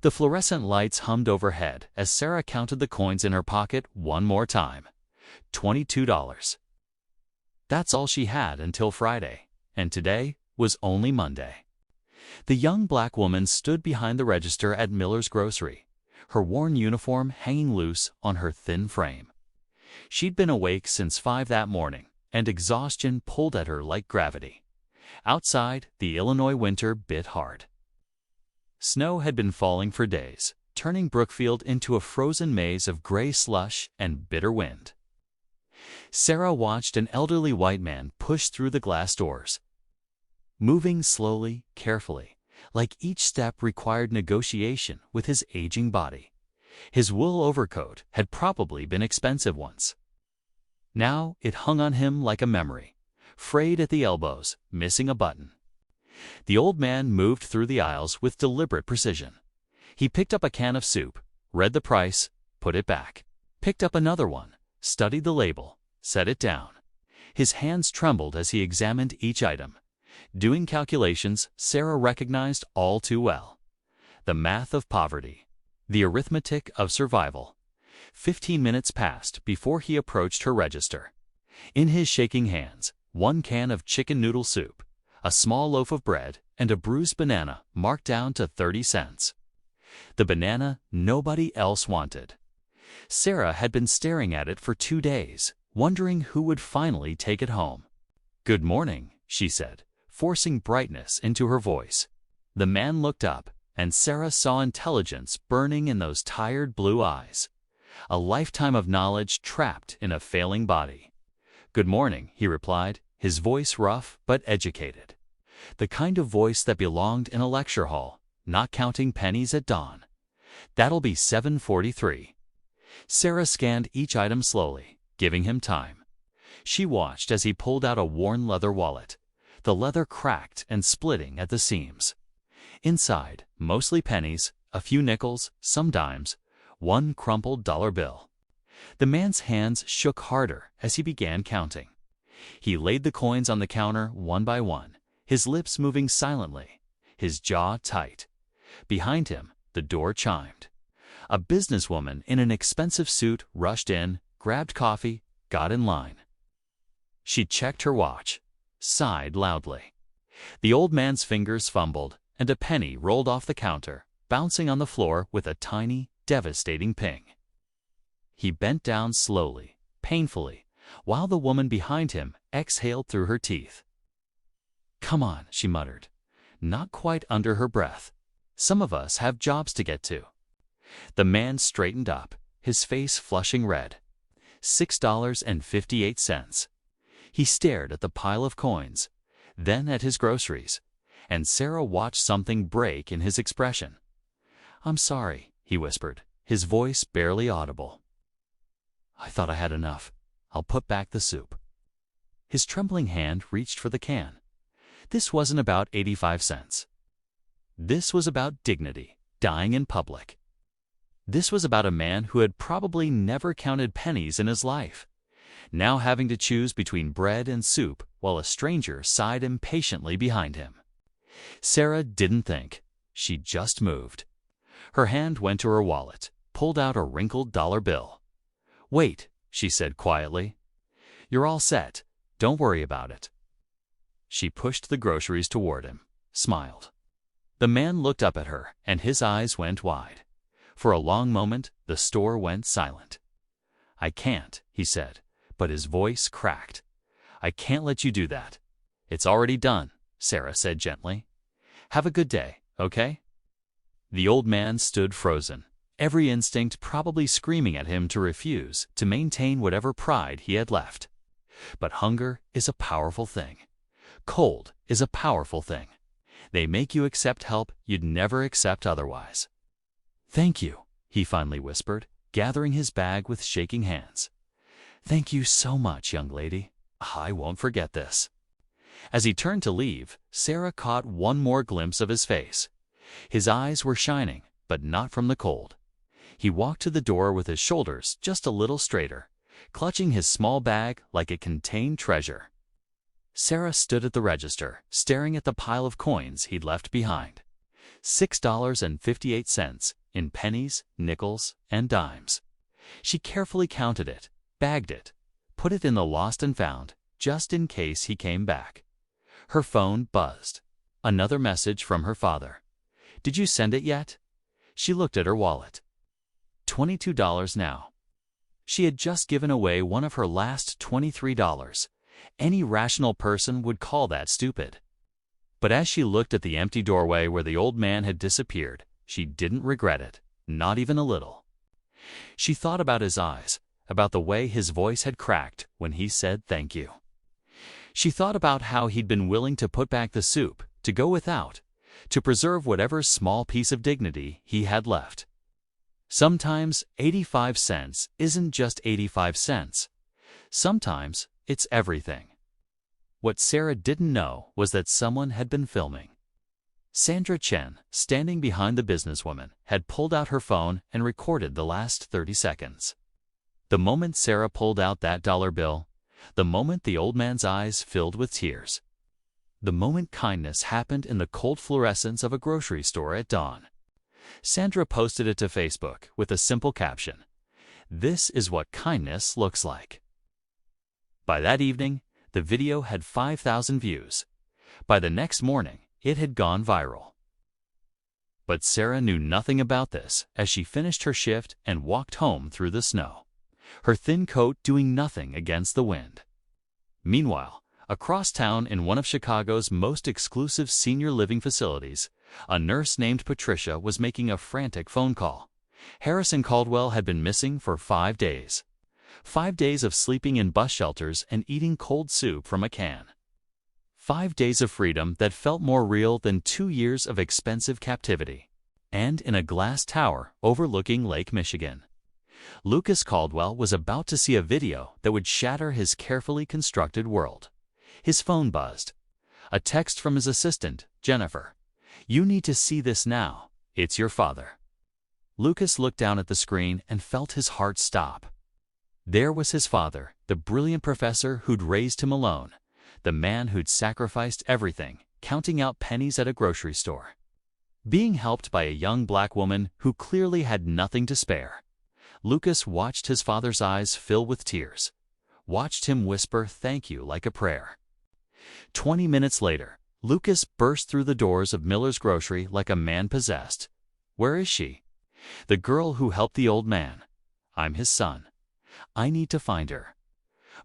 The fluorescent lights hummed overhead as Sarah counted the coins in her pocket one more time. $22. That's all she had until Friday, and today was only Monday. The young black woman stood behind the register at Miller's Grocery, her worn uniform hanging loose on her thin frame. She'd been awake since 5 that morning, and exhaustion pulled at her like gravity. Outside, the Illinois winter bit hard. Snow had been falling for days, turning Brookfield into a frozen maze of gray slush and bitter wind. Sarah watched an elderly white man push through the glass doors, moving slowly, carefully, like each step required negotiation with his aging body. His wool overcoat had probably been expensive once. Now it hung on him like a memory, frayed at the elbows, missing a button. The old man moved through the aisles with deliberate precision. He picked up a can of soup, read the price, put it back. Picked up another one, studied the label, set it down. His hands trembled as he examined each item, doing calculations Sarah recognized all too well. The math of poverty, the arithmetic of survival. 15 minutes passed before he approached her register. In his shaking hands, 1 can of chicken noodle soup, a small loaf of bread, and a bruised banana marked down to 30 cents. The banana nobody else wanted. Sarah had been staring at it for 2 days, wondering who would finally take it home. "Good morning," she said, forcing brightness into her voice. The man looked up, and Sarah saw intelligence burning in those tired blue eyes. A lifetime of knowledge trapped in a failing body. "Good morning," he replied, his voice rough but educated. The kind of voice that belonged in a lecture hall, not counting pennies at dawn. "That'll be $7.43. Sarah scanned each item slowly, giving him time. She watched as he pulled out a worn leather wallet, the leather cracked and splitting at the seams. Inside, mostly pennies, a few nickels, some dimes, 1 crumpled dollar bill. The man's hands shook harder as he began counting. He laid the coins on the counter one by one, his lips moving silently, his jaw tight. Behind him, the door chimed. A businesswoman in an expensive suit rushed in, grabbed coffee, got in line. She checked her watch, sighed loudly. The old man's fingers fumbled, and a penny rolled off the counter, bouncing on the floor with a tiny, devastating ping. He bent down slowly, painfully, while the woman behind him exhaled through her teeth. "Come on," she muttered, not quite under her breath. "Some of us have jobs to get to." The man straightened up, his face flushing red. $6.58. He stared at the pile of coins, then at his groceries, and Sarah watched something break in his expression. "I'm sorry," he whispered, his voice barely audible. "I thought I had enough. I'll put back the soup." His trembling hand reached for the can. This wasn't about 85 cents. This was about dignity, dying in public. This was about a man who had probably never counted pennies in his life, now having to choose between bread and soup while a stranger sighed impatiently behind him. Sarah didn't think. She just moved. Her hand went to her wallet, pulled out a wrinkled dollar bill. "Wait," she said quietly. "You're all set. Don't worry about it." She pushed the groceries toward him, smiled. The man looked up at her, and his eyes went wide. For a long moment, the store went silent. "I can't," he said, but his voice cracked. "I can't let you do that." "It's already done," Sarah said gently. "Have a good day, okay?" The old man stood frozen, every instinct probably screaming at him to refuse, to maintain whatever pride he had left. But hunger is a powerful thing. Cold is a powerful thing. They make you accept help you'd never accept otherwise. "Thank you," he finally whispered, gathering his bag with shaking hands. "Thank you so much, young lady. I won't forget this." As he turned to leave, Sarah caught one more glimpse of his face. His eyes were shining, but not from the cold. He walked to the door with his shoulders just a little straighter, clutching his small bag like it contained treasure. Sarah stood at the register, staring at the pile of coins he'd left behind. $6.58 in pennies, nickels, and dimes. She carefully counted it, bagged it, put it in the lost and found, just in case he came back. Her phone buzzed. Another message from her father. "Did you send it yet?" She looked at her wallet. $22 now. She had just given away one of her last $23. Any rational person would call that stupid. But as she looked at the empty doorway where the old man had disappeared, she didn't regret it, not even a little. She thought about his eyes, about the way his voice had cracked when he said thank you. She thought about how he'd been willing to put back the soup, to go without, to preserve whatever small piece of dignity he had left. Sometimes 85 cents isn't just 85 cents. Sometimes it's everything. What Sarah didn't know was that someone had been filming. Sandra Chen, standing behind the businesswoman, had pulled out her phone and recorded the last 30 seconds. The moment Sarah pulled out that dollar bill, the moment the old man's eyes filled with tears, the moment kindness happened in the cold fluorescence of a grocery store at dawn. Sandra posted it to Facebook with a simple caption, "This is what kindness looks like." By that evening, the video had 5,000 views. By the next morning, it had gone viral. But Sarah knew nothing about this as she finished her shift and walked home through the snow, her thin coat doing nothing against the wind. Meanwhile, across town in one of Chicago's most exclusive senior living facilities, a nurse named Patricia was making a frantic phone call. Harrison Caldwell had been missing for 5 days. 5 days of sleeping in bus shelters and eating cold soup from a can. 5 days of freedom that felt more real than 2 years of expensive captivity. And in a glass tower overlooking Lake Michigan. Lucas Caldwell was about to see a video that would shatter his carefully constructed world. His phone buzzed. A text from his assistant, Jennifer. "You need to see this now. It's your father." Lucas looked down at the screen and felt his heart stop. There was his father, the brilliant professor who'd raised him alone, the man who'd sacrificed everything, counting out pennies at a grocery store. Being helped by a young black woman who clearly had nothing to spare. Lucas watched his father's eyes fill with tears, watched him whisper thank you like a prayer. 20 minutes later, Lucas burst through the doors of Miller's Grocery like a man possessed. "Where is she?" "The girl who helped the old man. I'm his son. I need to find her."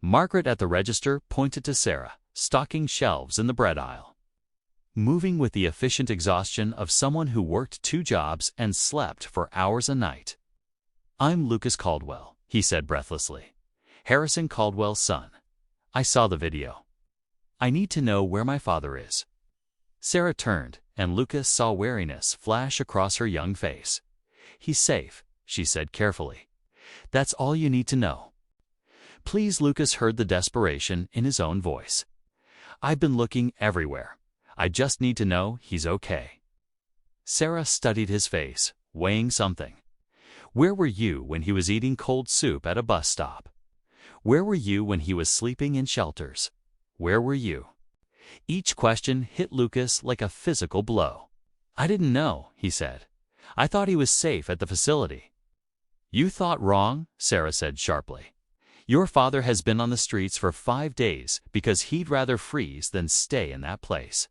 Margaret at the register pointed to Sarah, stocking shelves in the bread aisle. Moving with the efficient exhaustion of someone who worked 2 jobs and slept for hours a night. "I'm Lucas Caldwell," he said breathlessly. "Harrison Caldwell's son. I saw the video. I need to know where my father is." Sarah turned, and Lucas saw wariness flash across her young face. "He's safe," she said carefully. "That's all you need to know." "Please," Lucas heard the desperation in his own voice. "I've been looking everywhere. I just need to know he's okay." Sarah studied his face, weighing something. "Where were you when he was eating cold soup at a bus stop? Where were you when he was sleeping in shelters? Where were you?" Each question hit Lucas like a physical blow. "I didn't know," he said. "I thought he was safe at the facility." "You thought wrong," Sarah said sharply. "Your father has been on the streets for 5 days because he'd rather freeze than stay in that place."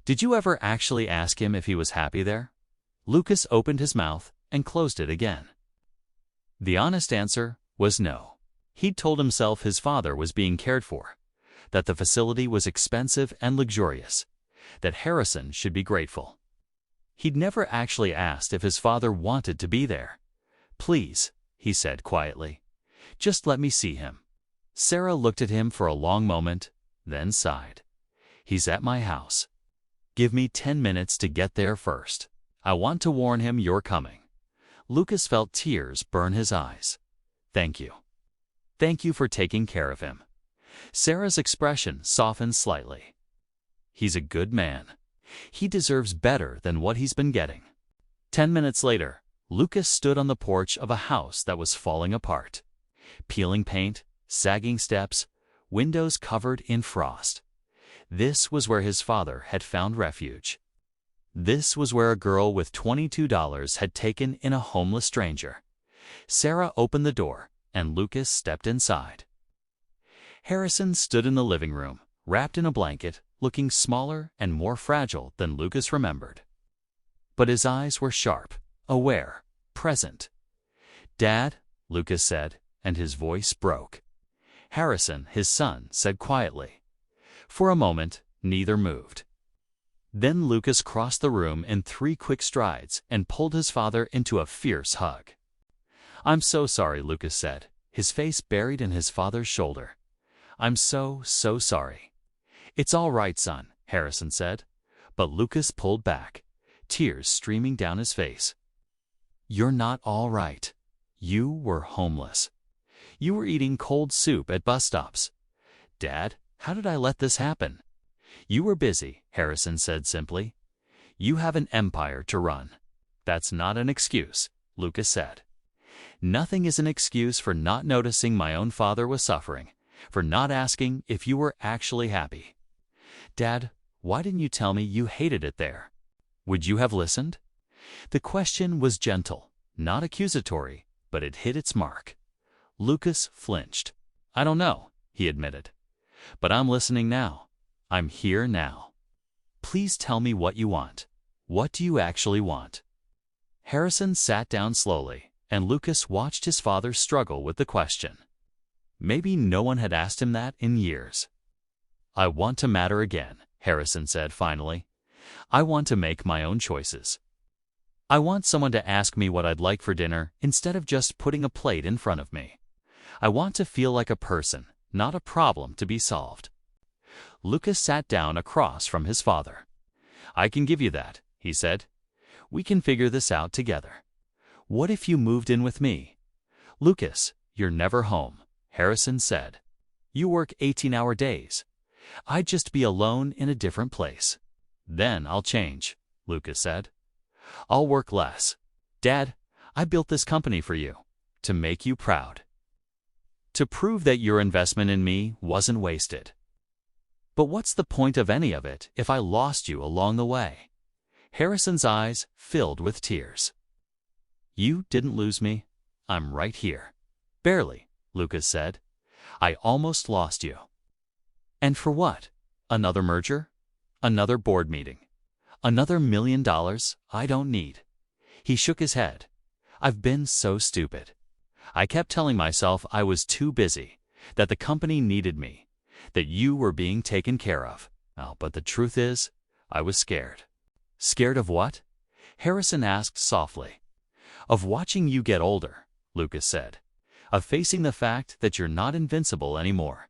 "Did you ever actually ask him if he was happy there?" Lucas opened his mouth and closed it again. The honest answer was no. He'd told himself his father was being cared for, that the facility was expensive and luxurious, that Harrison should be grateful. He'd never actually asked if his father wanted to be there. "Please," he said quietly, "just let me see him." Sarah looked at him for a long moment, then sighed. "He's at my house. Give me 10 minutes to get there first. I want to warn him you're coming." Lucas felt tears burn his eyes. "Thank you. Thank you for taking care of him." Sarah's expression softened slightly. "He's a good man. He deserves better than what he's been getting." 10 minutes later, Lucas stood on the porch of a house that was falling apart. Peeling paint, sagging steps, windows covered in frost. This was where his father had found refuge. This was where a girl with $22 had taken in a homeless stranger. Sarah opened the door, and Lucas stepped inside. Harrison stood in the living room, wrapped in a blanket, looking smaller and more fragile than Lucas remembered. But his eyes were sharp, aware, present. "Dad," Lucas said, and his voice broke. Harrison, his son, said quietly. For a moment, neither moved. Then Lucas crossed the room in 3 quick strides and pulled his father into a fierce hug. "I'm so sorry," Lucas said, his face buried in his father's shoulder. "I'm so sorry." "It's all right, son," Harrison said, but Lucas pulled back, tears streaming down his face. "You're not all right. You were homeless. You were eating cold soup at bus stops." "Dad, how did I let this happen?" "You were busy," Harrison said simply. "You have an empire to run." "That's not an excuse," Lucas said. "Nothing is an excuse for not noticing my own father was suffering, for not asking if you were actually happy." "Dad, why didn't you tell me you hated it there? Would you have listened?" The question was gentle, not accusatory, but it hit its mark. Lucas flinched. "I don't know," he admitted. "But I'm listening now. I'm here now. Please tell me what you want. What do you actually want?" Harrison sat down slowly, and Lucas watched his father struggle with the question. Maybe no one had asked him that in years. "I want to matter again," Harrison said finally. "I want to make my own choices. I want someone to ask me what I'd like for dinner instead of just putting a plate in front of me. I want to feel like a person, not a problem to be solved." Lucas sat down across from his father. "I can give you that," he said. "We can figure this out together. What if you moved in with me?" "Lucas, you're never home," Harrison said. "You work 18-hour days. I'd just be alone in a different place." "Then I'll change," Lucas said. "I'll work less. Dad, I built this company for you, to make you proud. To prove that your investment in me wasn't wasted. But what's the point of any of it if I lost you along the way?" Harrison's eyes filled with tears. "You didn't lose me. I'm right here." "Barely," Lucas said. "I almost lost you." "And for what? Another merger? Another board meeting? Another $1 million I don't need?" He shook his head. "I've been so stupid. I kept telling myself I was too busy, that the company needed me, that you were being taken care of. Oh, but the truth is, I was scared." "Scared of what?" Harrison asked softly. "Of watching you get older," Lucas said. "Of facing the fact that you're not invincible anymore.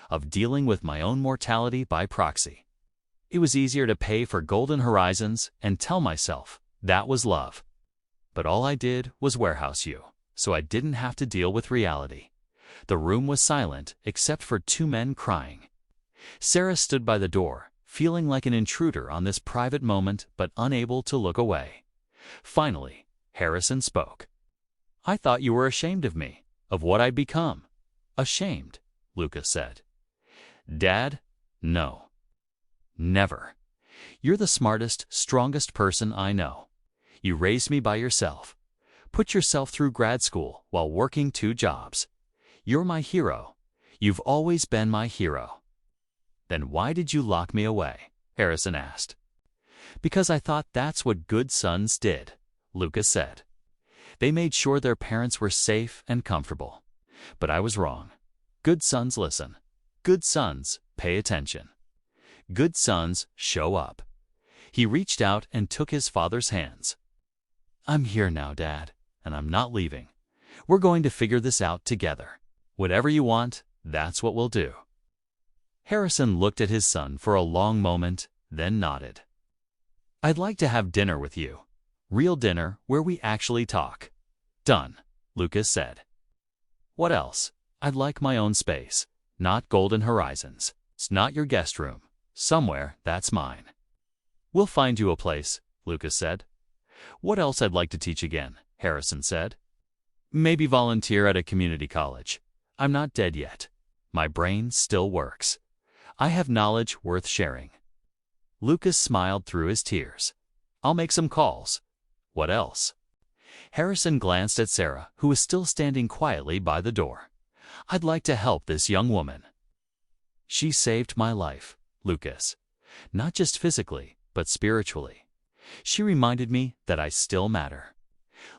Of dealing with my own mortality by proxy. It was easier to pay for golden horizons and tell myself that was love. But all I did was warehouse you, so I didn't have to deal with reality." The room was silent except for 2 men crying. Sarah stood by the door, feeling like an intruder on this private moment but unable to look away. Finally, Harrison spoke. "I thought you were ashamed of me, of what I'd become." "Ashamed?" Lucas said. "Dad, no. Never. You're the smartest, strongest person I know. You raised me by yourself. Put yourself through grad school while working 2 jobs. You're my hero. You've always been my hero." "Then why did you lock me away?" Harrison asked. "Because I thought that's what good sons did," Lucas said. "They made sure their parents were safe and comfortable. But I was wrong. Good sons listen. Good sons pay attention. Good sons show up." He reached out and took his father's hands. "I'm here now, Dad, and I'm not leaving. We're going to figure this out together. Whatever you want, that's what we'll do." Harrison looked at his son for a long moment, then nodded. "I'd like to have dinner with you. Real dinner where we actually talk." "Done," Lucas said. "What else?" "I'd like my own space, not golden horizons. It's not your guest room. Somewhere that's mine." "We'll find you a place," Lucas said. "What else I'd like to teach again," Harrison said. "Maybe volunteer at a community college. I'm not dead yet. My brain still works. I have knowledge worth sharing." Lucas smiled through his tears. I'll make some calls. What else? Harrison glanced at Sarah, who was still standing quietly by the door. I'd like to help this young woman. She saved my life, Lucas. Not just physically, but spiritually. She reminded me that I still matter.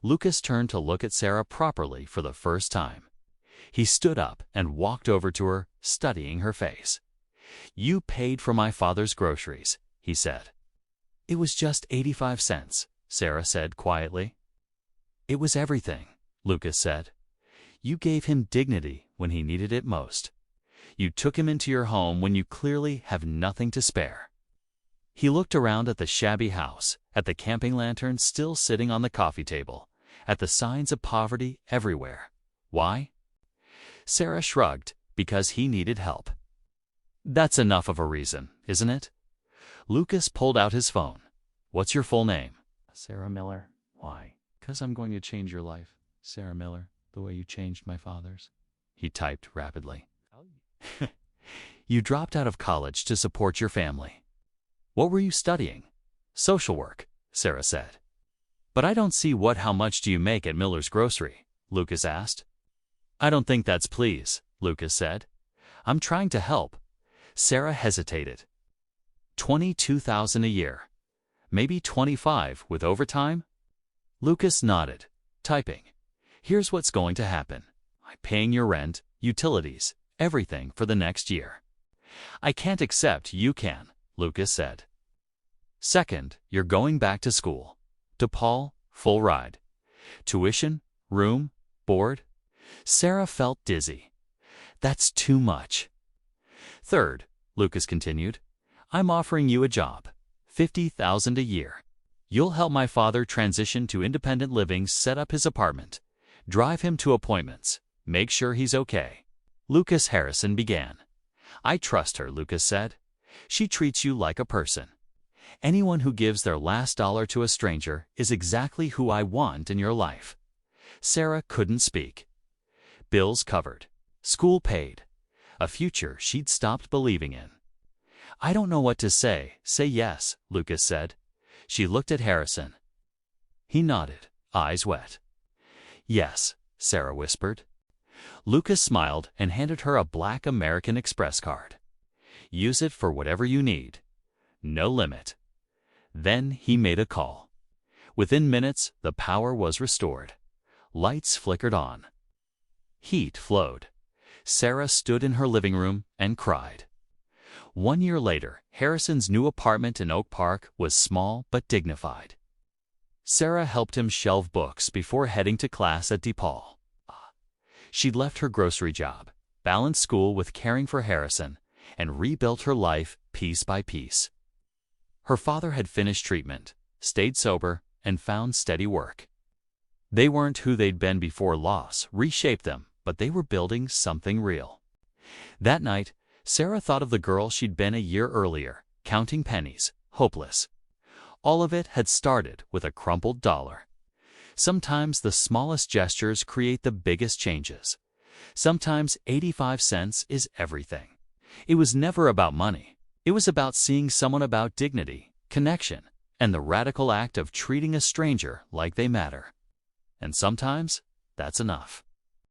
Lucas turned to look at Sarah properly for the first time. He stood up and walked over to her, studying her face. You paid for my father's groceries, he said. It was just 85 cents, Sarah said quietly. It was everything, Lucas said. You gave him dignity when he needed it most. You took him into your home when you clearly have nothing to spare. He looked around at the shabby house, at the camping lantern still sitting on the coffee table, at the signs of poverty everywhere. Why? Sarah shrugged, because he needed help. That's enough of a reason, isn't it? Lucas pulled out his phone. What's your full name? Sarah Miller. Why? Because I'm going to change your life, Sarah Miller, the way you changed my father's. He typed rapidly. You dropped out of college to support your family. What were you studying? Social work, Sarah said. But I don't see how much do you make at Miller's Grocery? Lucas asked. I don't think that's please, Lucas said. I'm trying to help. Sarah hesitated. $22,000 a year. Maybe 25 with overtime? Lucas nodded, typing. Here's what's going to happen. I'm paying your rent, utilities, everything for the next year. I can't accept you can, Lucas said. Second, you're going back to school. DePaul, full ride. Tuition, room, board. Sarah felt dizzy. That's too much. Third, Lucas continued, I'm offering you a job. $50,000 a year. You'll help my father transition to independent living, set up his apartment, drive him to appointments, make sure he's okay. Lucas Harrison began. I trust her, Lucas said. She treats you like a person. Anyone who gives their last dollar to a stranger is exactly who I want in your life. Sarah couldn't speak. Bills covered. School paid. A future she'd stopped believing in. I don't know what to say. Say yes, Lucas said. She looked at Harrison. He nodded, eyes wet. Yes, Sarah whispered. Lucas smiled and handed her a black American Express card. Use it for whatever you need. No limit. Then he made a call. Within minutes, the power was restored. Lights flickered on. Heat flowed. Sarah stood in her living room and cried. 1 year later, Harrison's new apartment in Oak Park was small but dignified. Sarah helped him shelve books before heading to class at DePaul. She'd left her grocery job, balanced school with caring for Harrison, and rebuilt her life piece by piece. Her father had finished treatment, stayed sober, and found steady work. They weren't who they'd been before loss reshaped them, but they were building something real. That night, Sarah thought of the girl she'd been a year earlier, counting pennies, hopeless. All of it had started with a crumpled dollar. Sometimes the smallest gestures create the biggest changes. Sometimes 85 cents is everything. It was never about money. It was about seeing someone, about dignity, connection, and the radical act of treating a stranger like they matter. And sometimes, that's enough.